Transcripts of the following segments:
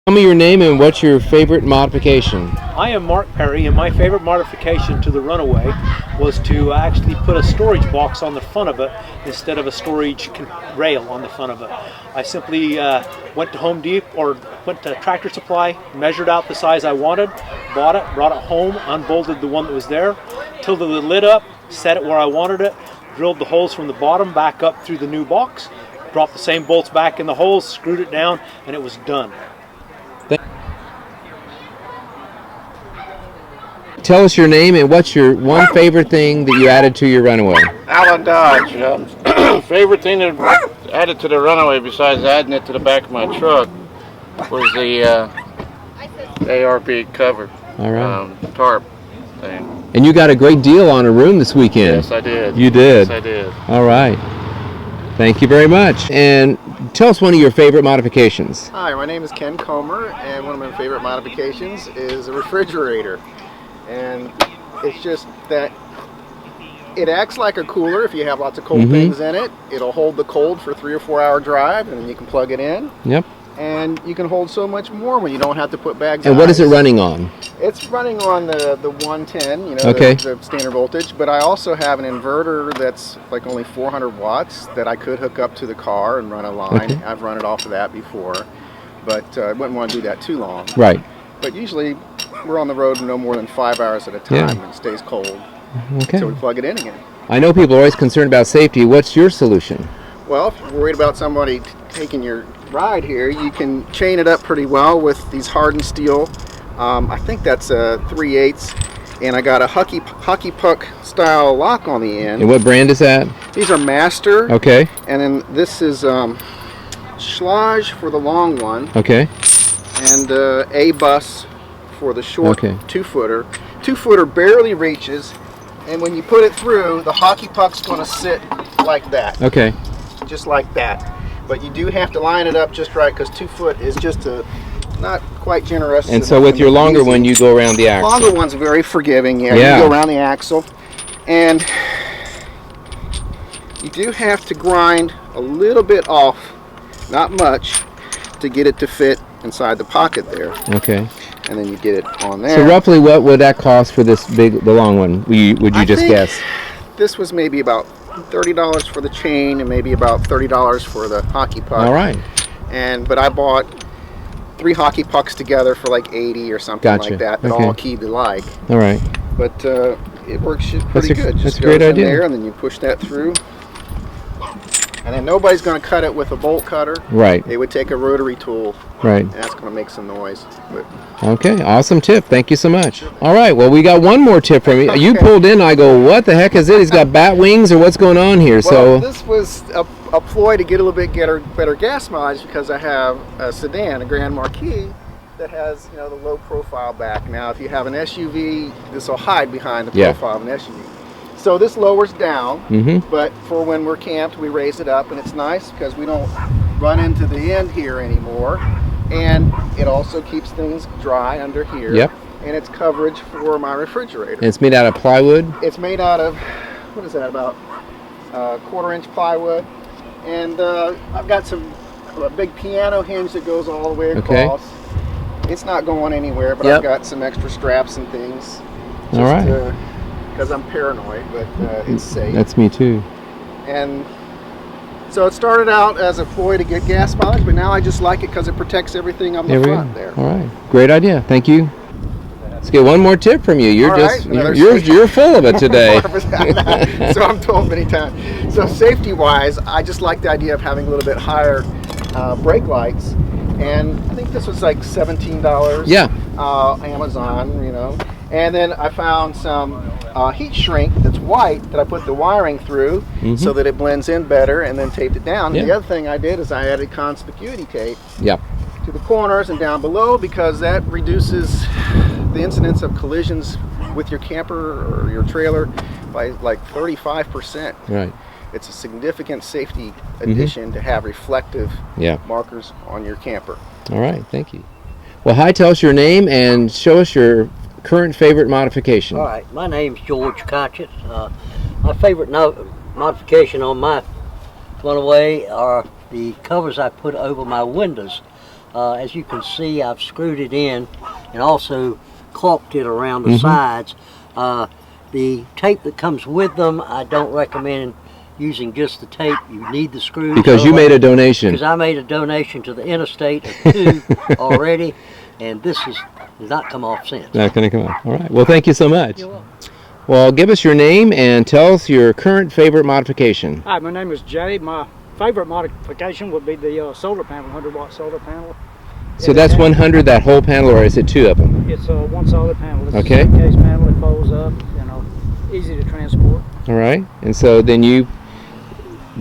Tell me your name and what's your favorite modification? I am Mark Perry, and my favorite modification to the Runaway was to actually put a storage box on the front of it instead of a storage rail on the front of it. I simply went to Home Depot or went to Tractor Supply, measured out the size I wanted, bought it, brought it home, unbolted the one that was there, tilted the lid up, set it where I wanted it, drilled the holes from the bottom back up through the new box, dropped the same bolts back in the holes, screwed it down, and it was done. Tell us your name and what's your one favorite thing that you added to your Runaway? Alan Dodge. Favorite thing that added to the Runaway besides adding it to the back of my truck was the ARB cover. All right. Tarp thing. And you got a great deal on a room this weekend. Yes, I did. You did? Yes, I did. All right. Thank you very much. And tell us one of your favorite modifications. Hi, my name is Ken Comer, and one of my favorite modifications is a refrigerator. And it's just that it acts like a cooler if you have lots of cold things in it. It'll hold the cold for 3 or 4 hour drive, and then you can plug it in. Yep. And you can hold so much more when you don't have to put bags. And what is it running on? It's running on the 110, you know, okay. the standard voltage. But I also have an inverter that's like only 400 watts that I could hook up to the car and run a line. Okay. I've run it off of that before, but I wouldn't want to do that too long. Right. But usually we're on the road no more than 5 hours at a time, and it stays cold. Okay. So we plug it in again. I know people are always concerned about safety. What's your solution? Well, if you're worried about somebody taking your ride here, you can chain it up pretty well with these hardened steel. I think that's a 3/8, and I got a hockey puck style lock on the end. And what brand is that? These are Master. Okay. And then this is Schlage for the long one. Okay. And A-Bus for the short 2-footer. 2-footer barely reaches, and when you put it through, the hockey puck's going to sit like that. Okay. Just like that. But you do have to line it up just right, because 2 foot is just not quite generous. And so with your longer one, you go around the axle. Longer one's very forgiving. Yeah, you go around the axle. And you do have to grind a little bit off, not much, to get it to fit inside the pocket there. Okay. And then you get it on there. So roughly what would that cost for this the long one? Would you just guess? This was maybe about $30 for the chain and maybe about $30 for the hockey puck. All right. But I bought 3 hockey pucks together for like 80 or something like that. All keyed alike. All right. But it works pretty good. That's a great idea. There, and then you push that through. And then nobody's going to cut it with a bolt cutter. Right. They would take a rotary tool. Right. And that's going to make some noise. But okay, awesome tip. Thank you so much. All right, well, we got one more tip from you. Okay. You pulled in, I go, what the heck is it? He's got bat wings, or what's going on here? Well, this was a ploy to get a little bit better gas mileage, because I have a sedan, a Grand Marquis, that has, you know, the low profile back. Now, if you have an SUV, this will hide behind the profile of an SUV. So this lowers down, but for when we're camped, we raise it up, and it's nice because we don't run into the end here anymore. And it also keeps things dry under here. Yep. And it's coverage for my refrigerator. And it's made out of plywood? It's made out of, what is that, about 1/4-inch plywood. And I've got a big piano hinge that goes all the way across. It's not going anywhere, but I've got some extra straps and things. All right. Because I'm paranoid, but it's safe. That's me too. And so it started out as a ploy to get gas mileage, but now I just like it because it protects everything on the front there. All right, great idea. Thank you. Let's get one more tip from you. You're full of it today. So I'm told many times. So safety-wise, I just like the idea of having a little bit higher brake lights, and I think this was like $17. Yeah. Amazon, you know. And then I found some heat shrink that's white that I put the wiring through so that it blends in better, and then taped it down. And the other thing I did is I added conspicuity tape to the corners and down below, because that reduces the incidence of collisions with your camper or your trailer by like 35%. Right. It's a significant safety addition to have reflective markers on your camper. All right, thank you. Well, hi, tell us your name and show us your current favorite modification. All right, my name's George Cotchett. My favorite modification on my Runaway are the covers I put over my windows. As you can see, I've screwed it in and also caulked it around the sides. The tape that comes with them, I don't recommend using just the tape. You need the screws. Because you made a donation. Because I made a donation to the interstate of 2 already, and this has not come off since. Not going to come off. All right. Well, thank you so much. You're welcome. Well, give us your name and tell us your current favorite modification. Hi, my name is Jay. My favorite modification would be the solar panel, 100-watt solar panel. So that's 100, that whole panel, or is it 2 of them? It's one solid panel. It's Okay. a suitcase panel. It folds up, easy to transport. All right. And so then you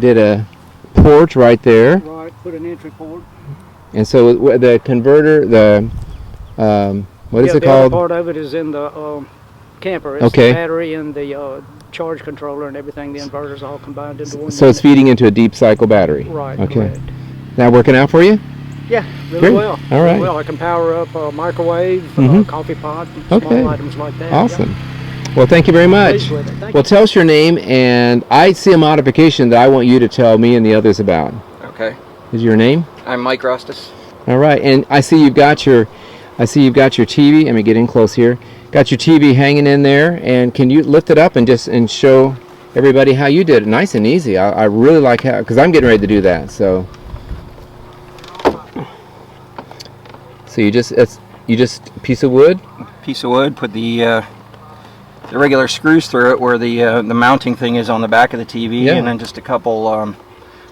did a porch right there. Right, put an entry port. And so the converter, what is it the called? other part of it is in the camper. It's Okay. the battery and the charge controller and everything. The inverter's all combined into one So it's unit. feeding into a deep cycle battery. Right, Okay. correct. That working out for you? Yeah, really Great. well. All right. Really well, I can power up a microwave, Mhm. coffee pot, Okay. small items like that. Awesome. Well, thank you very much. Pleased with it. Thank Well, tell us your name, and I see a modification that I want you to tell me and the others about. Okay, Is your name? I'm Mike Rostis. All right, and I see you've got your TV. Let me get in close here. Got your TV hanging in there, and can you lift it up and show everybody how you did it? Nice and easy. I really like how, because I'm getting ready to do that. So you just a piece of wood. Piece of wood, put the regular screws through it where the mounting thing is on the back of the TV, Yeah. and then just a couple,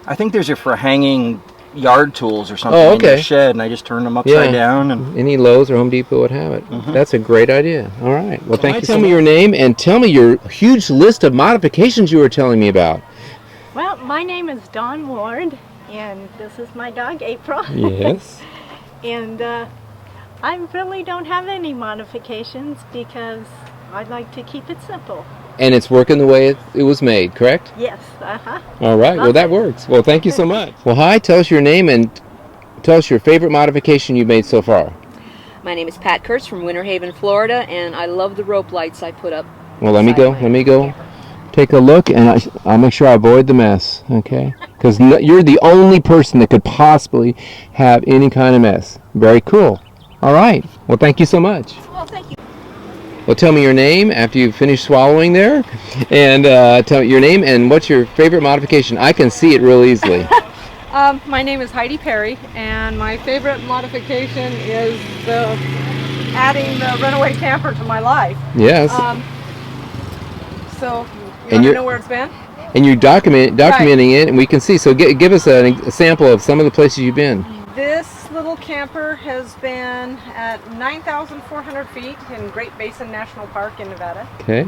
I think there's for hanging yard tools or something Oh, in your okay. shed, and I just turned them upside Yeah. down. And Any Lowe's or Home Depot would have it. That's a great idea. All right. Well, thank you. Tell me your name and tell me your huge list of modifications you were telling me about. Well, my name is Dawn Ward, and this is my dog, April. Yes. And I really don't have any modifications because I like to keep it simple. And it's working the way it was made, correct? Yes, All right. Well, that works. Well, thank you so much. Well, hi. Tell us your name and tell us your favorite modification you've made so far. My name is Pat Kurtz from Winter Haven, Florida, and I love the rope lights I put up. Well, let me go. Take a look, and I'll make sure I avoid the mess, okay? Because you're the only person that could possibly have any kind of mess. Very cool. All right. Well, thank you so much. Well, thank you. Well, tell me your name after you finish swallowing there, and tell me your name and what's your favorite modification. I can see it real easily. My name is Heidi Perry, and my favorite modification is adding the Runaway Camper to my life. Yes. So, And you you're- know where it's been? And you're documenting it, and we can see. So give us a sample of some of the places you've been. This little camper has been at 9,400 feet in Great Basin National Park in Nevada. Okay.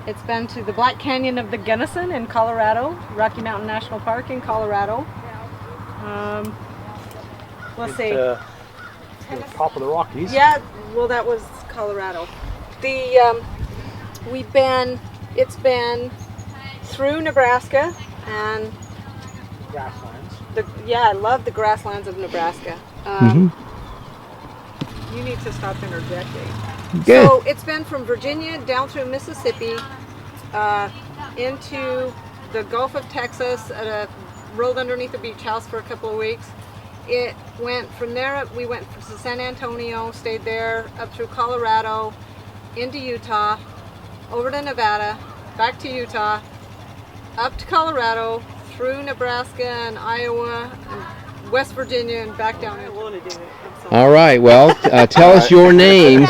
It's been to the Black Canyon of the Gunnison in Colorado, Rocky Mountain National Park in Colorado. Let's see. The top of the Rockies. Yeah, well, that was Colorado. It's been through Nebraska and Grasslands. I love the grasslands of Nebraska. You need to stop interjecting. Good. So it's been from Virginia down through Mississippi into the Gulf of Texas, rolled underneath a beach house for a couple of weeks. It went from there, we went to San Antonio, stayed there, up through Colorado, into Utah, over to Nevada, back to Utah, up to Colorado, through Nebraska and Iowa, and West Virginia, and back down. I want to do it. All right. Well, tell us your names.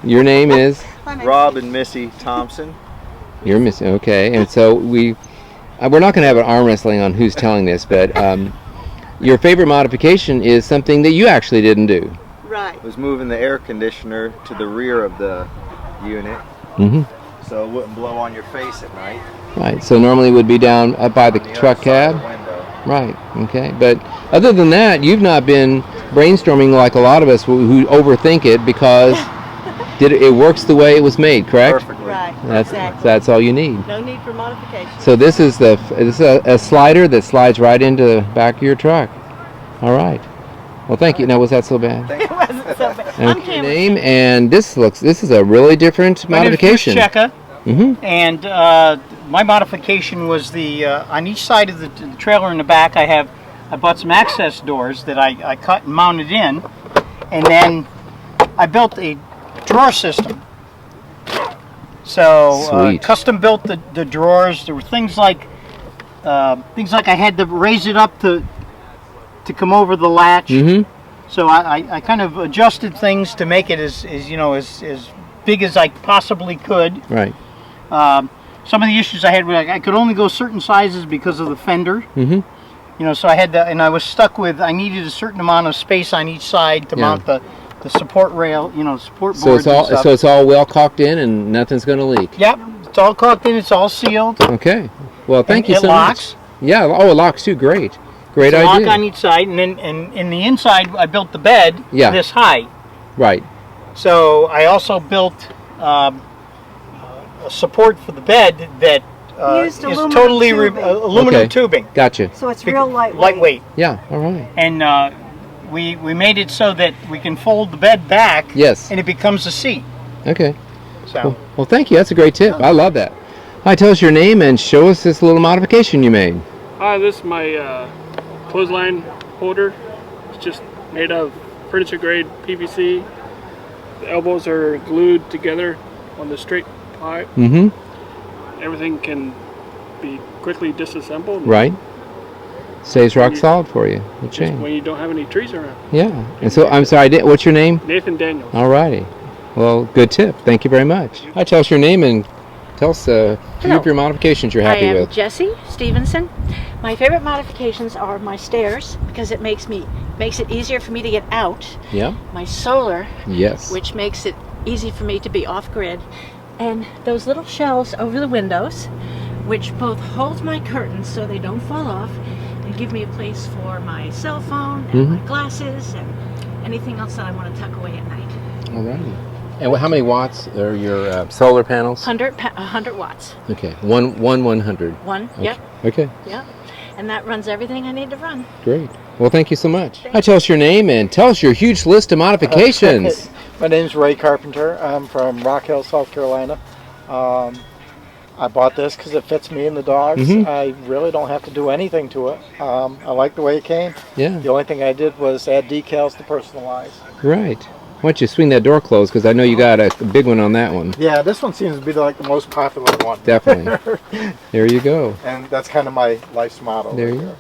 Your name is? Rob and Missy Thompson. You're Missy. Okay. And so we're not going to have an arm wrestling on who's telling this, but your favorite modification is something that you actually didn't do. Right. Was moving the air conditioner to the rear of the unit, so it wouldn't blow on your face at night. Right. So normally it would be down up by the truck cab. Right. Okay. But other than that, you've not been brainstorming like a lot of us who overthink it because it works the way it was made, correct? Perfectly. Right. That's all you need. No need for modification. So this is a slider that slides right into the back of your truck. All right. Well, thank you. Now, was that so bad? It wasn't so bad. Okay. Your name, and this is a really different modification. My name is Cheka, and my modification was on each side of the trailer in the back I have I bought some access doors that I cut and mounted in, and then I built a drawer system. So custom built the drawers. There were things like I had to raise it up to come over the latch. So I kind of adjusted things to make it as big as I possibly could. Right. Some of the issues I had were I could only go certain sizes because of the fender. So I had to, and I was stuck with, I needed a certain amount of space on each side to mount the support rail, support boards. So it's all well caulked in and nothing's going to leak. Yep, it's all caulked in, it's all sealed. Okay. Well, thank you so much. Yeah, it locks too. Great. Great idea. Lock on each side, and then in the inside I built the bed this high. Right. So I also built a support for the bed that is totally aluminum tubing. Gotcha. So it's real lightweight. Lightweight. Yeah, all right. And we made it so that we can fold the bed back. Yes. And it becomes a seat. Okay. So. Well, thank you. That's a great tip. I love that. Hi, tell us your name and show us this little modification you made. Hi, this is my clothesline holder. It's just made of furniture grade PVC. The elbows are glued together on the straight pipe. Everything can be quickly disassembled. Right. Stays rock solid for you. The chain. When you don't have any trees around. Yeah. And so I'm sorry. What's your name? Nathan Daniels. All righty. Well, good tip. Thank you very much. Hi, tell us your name and tell us a few of your modifications you're happy with. I am Jessie Stevenson. My favorite modifications are my stairs because it makes it easier for me to get out. Yeah. My solar. Yes. Which makes it easy for me to be off grid. And those little shelves over the windows, which both hold my curtains so they don't fall off and give me a place for my cell phone and my glasses and anything else that I want to tuck away at night. All righty. And how many watts are your solar panels? 100 watts. Okay. 100. One. Okay. Yep. Okay. Yep. And that runs everything I need to run. Great. Well, thank you so much. Hi, tell us your name and tell us your huge list of modifications. My name's Ray Carpenter. I'm from Rock Hill, South Carolina. I bought this because it fits me and the dogs. I really don't have to do anything to it. I like the way it came. Yeah. The only thing I did was add decals to personalize. Right. Why don't you swing that door closed, because I know you got a big one on that one. Yeah, this one seems to be the most popular one. Definitely. There you go. And that's kind of my life's motto. There you go.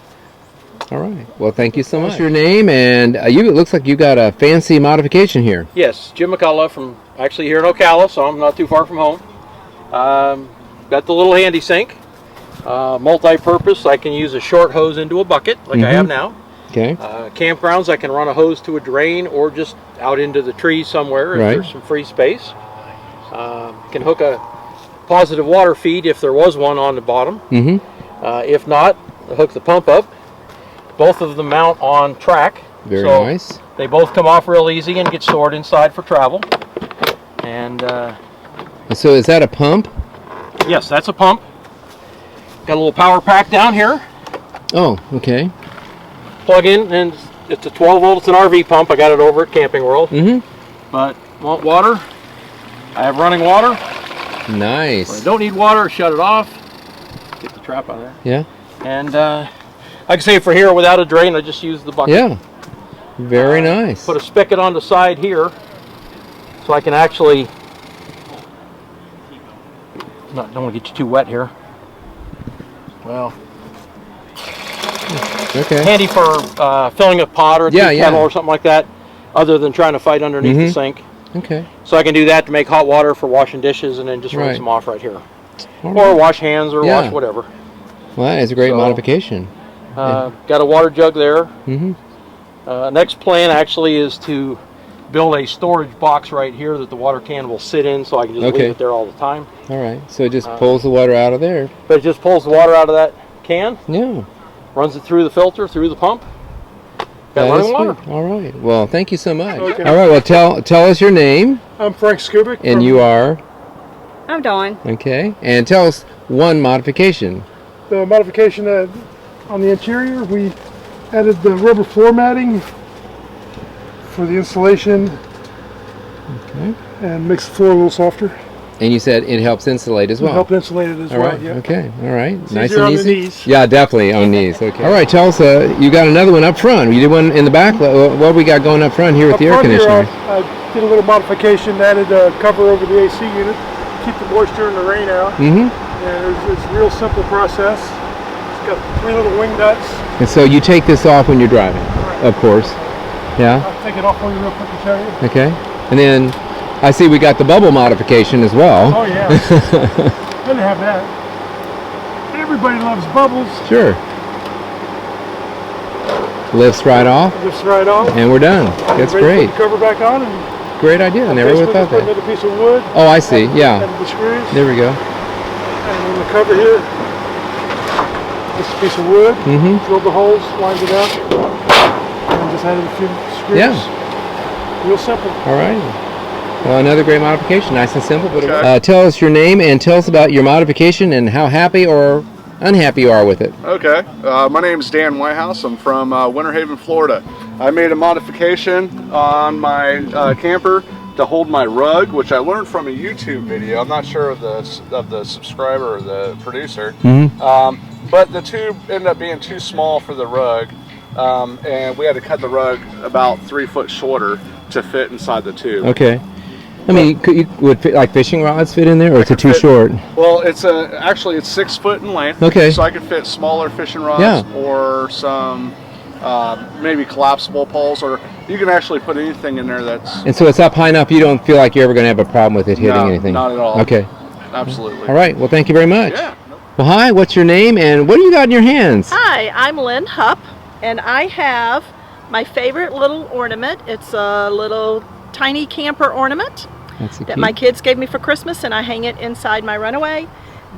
All right. Well, thank you so much. What's your name? And it looks like you got a fancy modification here. Yes, Jim McCullough from actually here in Ocala, so I'm not too far from home. Got the little handy sink, multi-purpose. I can use a short hose into a bucket like I have now. Okay. Campgrounds, I can run a hose to a drain or just out into the trees somewhere if there's some free space. Can hook a positive water feed if there was one on the bottom. If not, I'll hook the pump up. Both of them mount on track. Very nice. They both come off real easy and get stored inside for travel. And so is that a pump? Yes, that's a pump. Got a little power pack down here. Oh, okay. Plug in, and it's a 12 volt. It's an RV pump. I got it over at Camping World. But want water? I have running water. Nice. When I don't need water, shut it off. Get the trap out of there. Yeah. And I can say for here, without a drain, I just use the bucket. Yeah. Very nice. Put a spigot on the side here, so I can actually. Don't want to get you too wet here. Well. Okay. Handy for filling a pot or a kettle or something like that, other than trying to fight underneath the sink. Okay. So I can do that to make hot water for washing dishes and then just rinse them off right here. Or wash hands or wash whatever. Well, that is a great modification. Got a water jug there. Next plan actually is to build a storage box right here that the water can will sit in, so I can just leave it there all the time. All right. So it just pulls the water out of there. But it just pulls the water out of that can. Yeah. Runs it through the filter, through the pump. Got running water. All right. Well, thank you so much. Okay. All right. Well, tell us your name. I'm Frank Skubik. And you are? I'm Dawn. Okay. And tell us one modification. The modification on the interior, we added the rubber floor matting for the insulation and makes the floor a little softer. And you said it helps insulate as well. Help insulate it as All well. right. Yeah. Okay. All right. It's Nice easier and on the easy. knees. Yeah, definitely on knees. Okay. All right. Tell us. You got another one up front. You did one in the back. What we got going up front here with Up the air front here, conditioner? I did a little modification, added a cover over the AC unit, keep the moisture and the rain out. Mm-hmm. And it's a real simple process. It's got 3 little wing nuts. And so you take this off when you're driving, of course. Yeah. I'll take it off for you real quick to show you. Okay. And then I see we got the bubble modification as well. Oh yeah. Didn't have that. Everybody loves bubbles. Sure. Lifts right off. Lifts right off. And we're done. That's great. Put the cover back on and Great idea. I never would have thought put another that. piece of wood. Oh, I see. Yeah. And the screws. There we go. And then the cover here. Just a piece of wood. Mm-hmm. Drilled the holes, lined it up, and just added a few screws. Yeah. Real simple. All right. Well, another great modification. Nice and simple. But Okay. tell us your name and tell us about your modification and how happy or unhappy you are with it. Okay, my name is Dan Whitehouse. I'm from Winter Haven, Florida. I made a modification on my camper to hold my rug, which I learned from a YouTube video. I'm not sure of the subscriber or the producer, but the tube ended up being too small for the rug, and we had to cut the rug about 3 foot shorter to fit inside the tube. Okay. I mean, would fit, like fishing rods fit in there, or is it too short? Well, it's actually it's 6 foot in length. Okay. So I could fit smaller fishing rods, Yeah. or some maybe collapsible poles, or you can actually put anything in there that's. And so it's up high enough you don't feel like you're ever going to have a problem with it hitting No, anything? not at all. Okay. Absolutely. All right. Well, thank you very much. Yeah. Well, hi. What's your name and what do you got in your hands? Hi, I'm Lynn Hupp, and I have my favorite little ornament. It's a little tiny camper ornament that my kids gave me for Christmas, and I hang it inside my Runaway.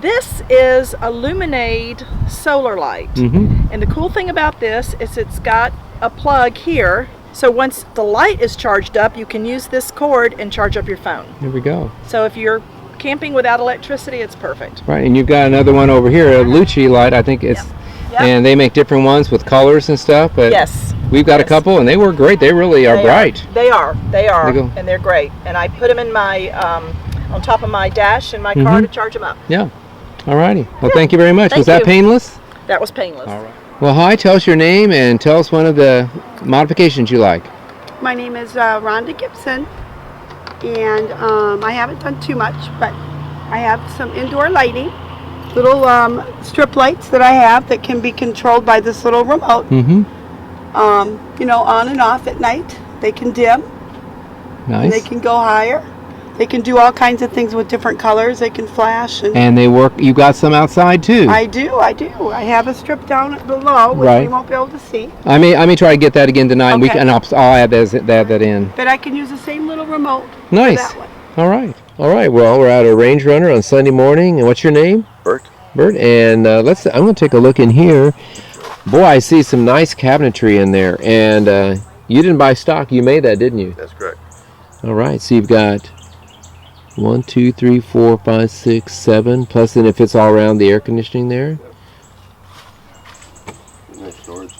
This is a Luminaid solar light. And the cool thing about this is it's got a plug here, so once the light is charged up, you can use this cord and charge up your phone. There we go. So if you're camping without electricity, it's perfect. Right, and you've got another one over here, a Lucci Light. I think it's, Yep. and they make different ones with colors and stuff. But Yes. we've got a couple, and they work great. They really are bright. They are, They go- and they're great. And I put them in my, on top of my dash in my car to charge them up. Yeah. All righty. Well, thank you very much. Thank Was that you. painless? That was painless. All right. Well, hi. Tell us your name and tell us one of the modifications you like. My name is Rhonda Gibson, and I haven't done too much, but I have some indoor lighting, little strip lights that I have that can be controlled by this little remote. You know, on and off at night. They can dim. Nice. And they can go higher. They can do all kinds of things with different colors. They can flash. And they work. You got some outside too. I do. I have a strip down below, which Right. you won't be able to see. I may try to get that again tonight. And, Okay. and I'll add that in. But I can use the same little remote. for Nice. that one. All right. All right. Well, we're at a range runner on Sunday morning. And what's your name? Bert. Bert. And I'm going to take a look in here. Boy, I see some nice cabinetry in there. And you didn't buy stock. You made that, didn't you? That's correct. All right. So you've got 1, 2, 3, 4, 5, 6, 7. Plus, then if it's all around the air conditioning there. Nice storage.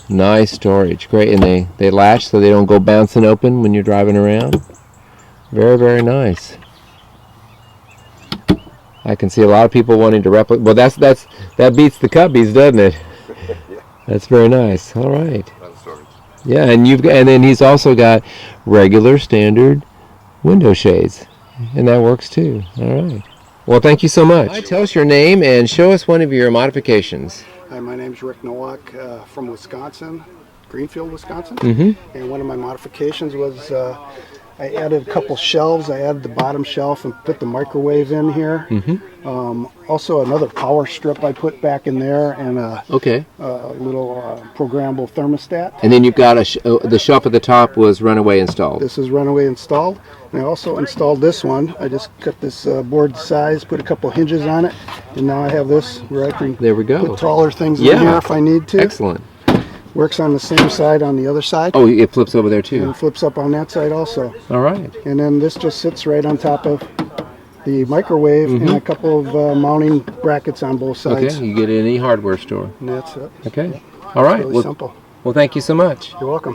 Nice storage. Great. And they latch so they don't go bouncing open when you're driving around. Very, very nice. I can see a lot of people wanting to replicate. Well, that beats the Cubbies, doesn't it? That's very nice. All right. Yeah, and then he's also got regular standard window shades, and that works too. All right. Well, thank you so much. Right, tell us your name and show us one of your modifications. Hi, my name is Rick Nowak from Wisconsin, Greenfield, Wisconsin. And one of my modifications was I added a couple shelves. I added the bottom shelf and put the microwave in here. Also another power strip I put back in there, and a little programmable thermostat. And then you've got the shelf at the top was Runaway installed. This is Runaway installed. And I also installed this one. I just cut this board size, put a couple hinges on it, and now I have this where I can put taller things in here if I need to. Excellent. Works on the same side on the other side. Oh, it flips over there too. And flips up on that side also. All right. And then this just sits right on top of the microwave and a couple of mounting brackets on both sides. Okay, you get it in any hardware store. And that's it. Okay. All right. It's really simple. Well, thank you so much. You're welcome.